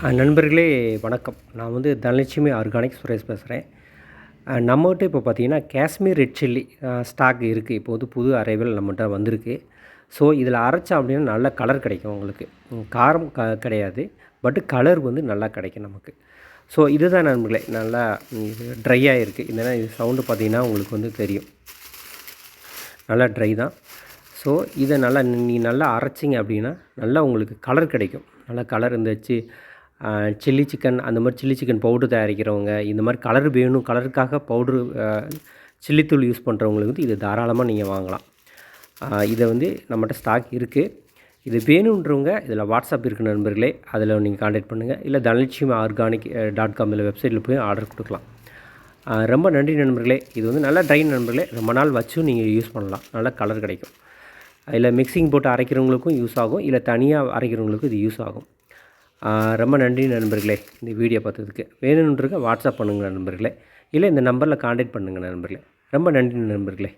நண்பர்களே வணக்கம். நான் வந்து தனலட்சுமி ஆர்கானிக் சுரேஷ் பேசுகிறேன். நம்மகிட்ட இப்போ பார்த்தீங்கன்னா காஷ்மீர் ரெட் சில்லி ஸ்டாக் இருக்குது. இப்போ வந்து புது அரைவல் நம்மகிட்ட வந்திருக்கு. ஸோ இதில் அரைச்சோம் அப்படின்னா நல்ல கலர் கிடைக்கும் உங்களுக்கு. காரம் கிடையாது. பட் கலர் வந்து நல்லா கிடைக்கும் நமக்கு. ஸோ இதுதான் நண்பர்களே நல்லா ட்ரையாக இருக்குது. இல்லைன்னா இது சவுண்டு பார்த்தீங்கன்னா உங்களுக்கு வந்து தெரியும். நல்லா ட்ரை தான். ஸோ இதை நல்லா அரைச்சிங்க அப்படின்னா நல்லா உங்களுக்கு கலர் கிடைக்கும். நல்லா கலர் இருந்துச்சு. சில்லி சிக்கன் அந்த மாதிரி சில்லி சிக்கன் பவுட்ரு தயாரிக்கிறவங்க, இந்த மாதிரி கலர் வேணும் கலருக்காக பவுட்ரு சில்லித்தூள் யூஸ் பண்ணுறவங்களுக்கு வந்து இது தாராளமாக நீங்கள் வாங்கலாம். இதை வந்து நம்மகிட்ட ஸ்டாக் இருக்குது. இது வேணுன்றவங்க இதில் வாட்ஸ்அப் இருக்குது நண்பர்களே, அதில் நீங்கள் கான்டாக்ட் பண்ணுங்கள். இல்லை தனலட்சுமி ஆர்கானிக் .com இதில் வெப்சைட்டில் போய் ஆர்டர் கொடுக்கலாம். ரொம்ப நன்றி நண்பர்களே. இது வந்து நல்லா ட்ரை நண்பர்களே, ரொம்ப நாள் வச்சும் நீங்கள் யூஸ் பண்ணலாம். நல்லா கலர் கிடைக்கும். இல்லை மிக்சிங் போட்டு அரைக்கிறவங்களுக்கும் யூஸ் ஆகும், இல்லை தனியாக அரைக்கிறவங்களுக்கும் இது யூஸ் ஆகும். ரொம்ப நன்றி நண்பர்களே இந்த வீடியோ பார்த்ததுக்கு. வேணுன்றதுக்கு வாட்ஸ்அப் பண்ணுங்கள் நண்பர்களே, இல்லை இந்த நம்பரில் கான்டாக்ட் பண்ணுங்கள் நண்பர்களே. ரொம்ப நன்றி நண்பர்களே.